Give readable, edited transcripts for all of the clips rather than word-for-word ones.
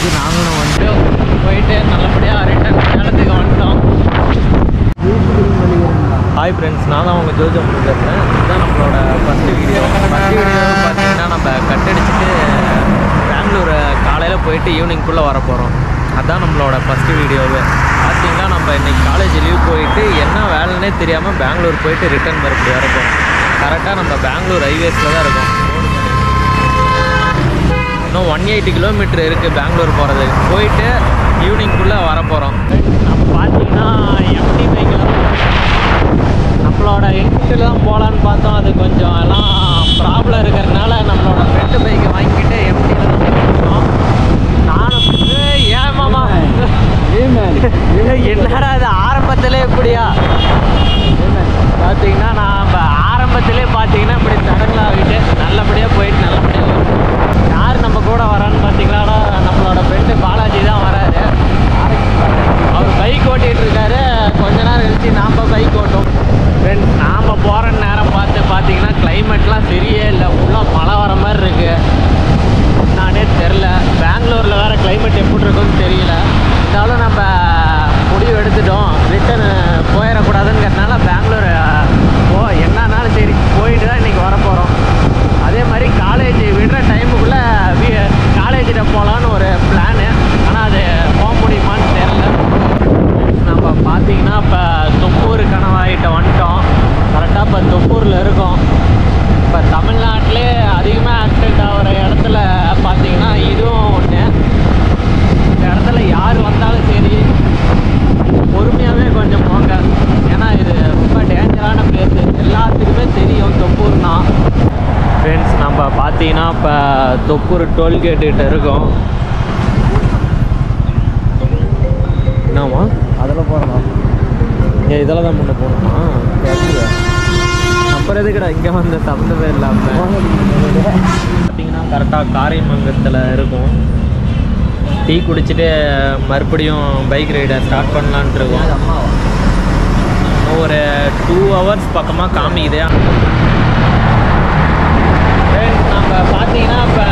ஆரம்பிச்சிருச்சு. நாங்களும் வந்துட்டு போயிட்டு நல்லபடியாக ரிட்டர்ன் சேலத்துக்கு வந்துட்டோம். ஹாய் ஃப்ரெண்ட்ஸ், நான் தான் உங்கள் ஜோஜோ பேசுகிறேன். இதுதான் நம்மளோட ஃபஸ்ட்டு வீடியோ. பார்த்தீங்கன்னா நம்ம கட்டடிச்சிட்டு பெங்களூர் காலையில் போயிட்டு ஈவினிங்குள்ளே வர போகிறோம். அதுதான் நம்மளோட ஃபஸ்ட்டு வீடியோவே. பார்த்தீங்கன்னா நம்ம இன்றைக்கி காலேஜ் லீவ் போயிட்டு என்ன வேலைன்னே தெரியாமல் பெங்களூர் போயிட்டு ரிட்டர்ன் மறுபடி வர போகிறோம். கரெக்டாக நம்ம பெங்களூர் ஹைவேஸில் தான் இருக்கோம். இன்னும் 180 கிலோமீட்டர் இருக்குது பெங்களூர் போகிறதுக்கு. போயிட்டு ஈவினிங்குள்ளே வர போகிறோம். நம்ம பார்த்தீங்கன்னா எம்டி பைக்கில் நம்மளோட என்ஃபீல்டில் தான் போகலான்னு பார்த்தோம். அது கொஞ்சம் எல்லாம் ப்ராப்ளம் இருக்கிறதுனால நம்மளோட ஃப்ரெண்டு பைக்கை வாங்கிக்கிட்டு எம்டியில் தான் போயிருக்கோம். நானும் ஏமாமா என்னடா இது ஆரம்பத்திலே இப்படியா பார்த்தீங்கன்னா, நாம் ஆரம்பத்திலே பார்த்தீங்கன்னா இப்படி தடங்களாகிட்டு நல்லபடியாக போயிட்டு நல்லபடியாக வரும். யார் நம்ம கூட வரான்னு பார்த்தீங்கன்னா நம்மளோட ஃப்ரெண்டு பாலாஜி தான் வராரு. அவர் பைக் ஓட்டிகிட்டு இருக்காரு. கொஞ்ச நேரம் கழிச்சு நாம் பைக் ஓட்டும். ஃப்ரெண்ட்ஸ், நாம் போகிற நேரம் பார்த்தீங்கன்னா கிளைமேட்லாம் சரியே இல்லை. ஃபுல்லாக மழை வர மாதிரி இருக்குது. நானே தெரில, பெங்களூரில் வேறு கிளைமேட் எப்படி இருக்குன்னு தெரியல. இருந்தாலும் நம்ம முடிவு எடுத்துட்டோம், ரிட்டன் போயிடக்கூடாதுங்கிறதுனால பெங்களூர் என்னன்னாலும் சரி போயிட்டு தான் இன்றைக்கி வர போகிறோம். அதே மாதிரி காலேஜ் விடுற டைமுக்குள்ளே காலேஜில் போகலான்னு ஒரு பிளானு. ஆனால் அது போக முடியுமான்னு தெரில. நம்ம பார்த்தீங்கன்னா இப்போ தொப்பூர் கணவாயிட்ட வந்துட்டோம். கரெக்டாக இப்போ தொப்பூரில் இருக்கோம். இப்போ தமிழ்நாட்டிலே அதிகமாக ஆக்சிடெண்ட் ஆகிற இடத்துல பார்த்தீங்கன்னா இதுவும் ஒன்று. இந்த இடத்துல யார் வந்தாலும் சரி பொறுமையாகவே கொஞ்சம் போங்க. ஏன்னா இது ரொம்ப டேஞ்சரான பிளேஸு. எல்லாத்துக்குமே தெரியும் தொப்பூர்னா. ஃப்ரெண்ட்ஸ், நம்ம பார்த்தீங்கன்னா இப்போ தொப்பூர் டோல்கேட்டுக்கிட்ட இருக்கோம். என்னம்மா அதில் போகிறோம்? இதில் தான் முன்னே போகணுமா? அப்புறம் எதுக்கடா இங்கே வந்து சம்மந்தமே இல்லாமல் பார்த்தீங்கன்னா கரெக்டாக காரியமங்கலத்தில் இருக்கும். டீ குடிச்சிட்டு மறுபடியும் பைக் ரைடை ஸ்டார்ட் பண்ணலான்ட்டு இருக்கோம். ஒரு 2 ஹவர்ஸ் பக்கமாக காமிக்குது. நம்ம பார்த்தீங்கன்னா இப்போ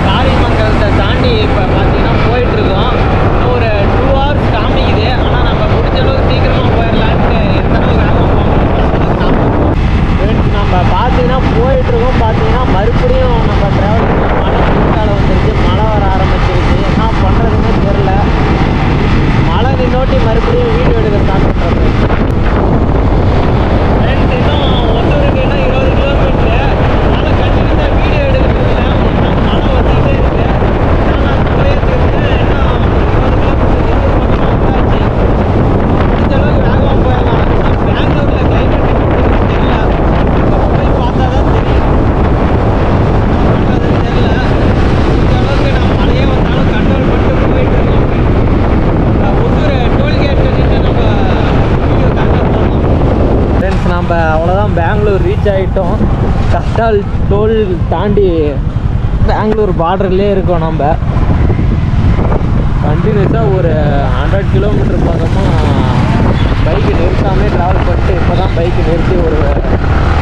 காரியமங்கலத்தை தாண்டி இப்போ பார்த்தீங்கன்னா போயிட்டுருக்கோம். ஒரு 2 ஹவர்ஸ் காமிக்குது. ஆனால் நம்ம முடிஞ்ச அளவுக்கு சீக்கிரமாக போயிடலான்ட்டு எந்த அளவுக்கு நம்ம பார்த்தீங்கன்னா போயிட்டுருக்கோம். பார்த்தீங்கன்னா மறுபடியும் நம்ம ட்ராவல் மழை குளிர்காலம் வந்துருச்சு. மழை வர ஆரம்பிச்சிருச்சு. என்ன பண்ணுறதுன்னு தெரில. மழை நின்னோட்டி மறுபடியும் வீடியோ எடுக்க ஸ்டார்ட் பண்ணுறது. இன்னும் ஒன்னூருக்கு இன்னும் 20 கிலோமீட்டரு. அதனால் கண்டினியூஸாக வீடியோ எடுக்கிறதுல மழை வந்துகிட்டே இருக்குது. நான் போயிட்டு இருக்கேன். இன்னும் 20 கிலோமீட்டர் வந்தாச்சு. முடிஞ்ச அளவுக்கு வேகமாக போயிடலாம். பெங்களூரில் கிளைமேட் எப்படி தெரியல. போய் பார்த்தா தான் தெரியும். பண்ணுறதுன்னு தெரியல. இந்த அளவுக்கு நான் மழையே வந்தாலும் கண்ட்ரோல் பண்ணிட்டு போயிட்டு இருக்கோம். ஒவ்வொரு டோல்கேட் நின்று நம்ம வீடியோ கண்ட்ரோல் பண்ணலாம். ஃப்ரெண்ட்ஸ், நம்ம அவ்வளோதான் பெங்களூர் ரீச் ஆகிட்டோம். கஸ்டால் டோல் தாண்டி பெங்களூர் பார்டர்லேயே இருக்கோம். நம்ம கண்டினியூஸாக ஒரு 100 கிலோமீட்டர் பக்கமாக பைக்கு நிறுத்தாமே ட்ராவல் பண்ணிட்டு இப்போ தான் பைக்கு நிறுத்தி ஒரு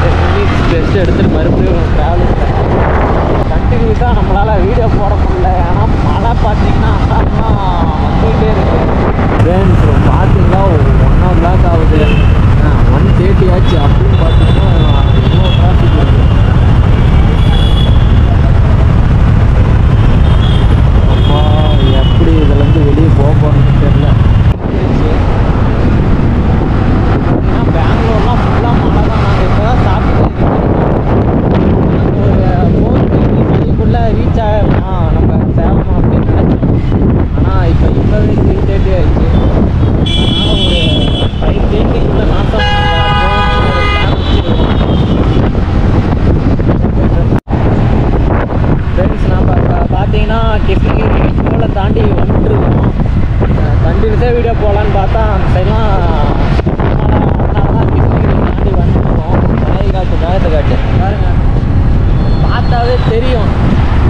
10 மினிட்ஸ் ரெஸ்ட் எடுத்துகிட்டு மறுபடியும் ட்ராவல் கண்டினியூஸாக நம்மளால் வீடியோ போட முடியல. ஏன்னா மழை பார்த்தீங்கன்னா வந்துகிட்டே இருக்குது. ஃப்ரெண்ட்ஸ், பார்த்தீங்கன்னா ஒரு 1 hour ஆகுது. 1:30 ஆச்சு. அப்படின்னு பார்த்தீங்கன்னா இன்னும் டிராஃபிக் இருக்குது. அப்பா, எப்படி இதுலேருந்து வெளியே போக போகிறதுன்னு தெரியல. பார்த்தீங்கன்னா பெங்களூர்லாம் ஃபுல்லாக மழை தான். நாங்கள் இப்போ தான் சாப்பிட்டு ஒரு 4:30 மணிக்குள்ளே ரீச் ஆகிடலாம் நம்ம சேலம் அப்படின்னு நினச்சோம். ஆனால் இப்போ இப்போவே 3:30 ஆயிடுச்சு. அதனால் ஒரு 5:30க்குள்ளே நாட்டம் ஃப்ரெண்ட்ஸ், நம்ம இப்போ பார்த்தீங்கன்னா கிருஷ்ணகிரி ஸ்கூலை தாண்டி வந்துட்டுருக்கோம். கண்டினியூஸாக வீடியோ போகலான்னு பார்த்தா அந்த சைட்லாம் அதனால தான் கிருஷ்ணகிரி தாண்டி வந்துட்டுருக்கோம். காட்டு பாருங்கள், பார்த்தாவே தெரியும்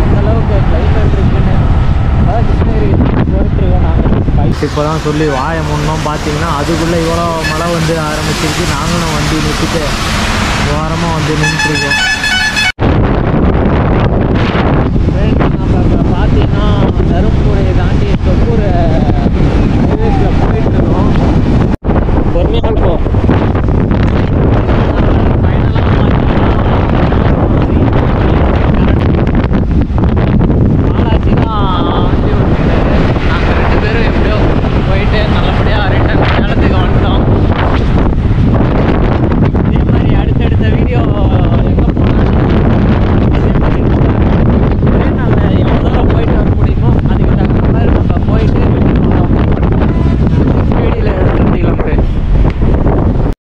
அந்தளவுக்கு கிளைமேட் இருக்குன்னு. அதான் கிருஷ்ணகிரி போயிட்டுருக்கோம் நாங்கள். பைக் இப்போ தான் சொல்லி வாயை முன்னோம். பார்த்தீங்கன்னா அதுக்குள்ளே இவ்வளோ மழை வந்து ஆரம்பிச்சிருக்கு. நாங்களும் வண்டி நிறுத்திட்டு ஓரமாக வந்து நின்றுட்டுருக்கோம்.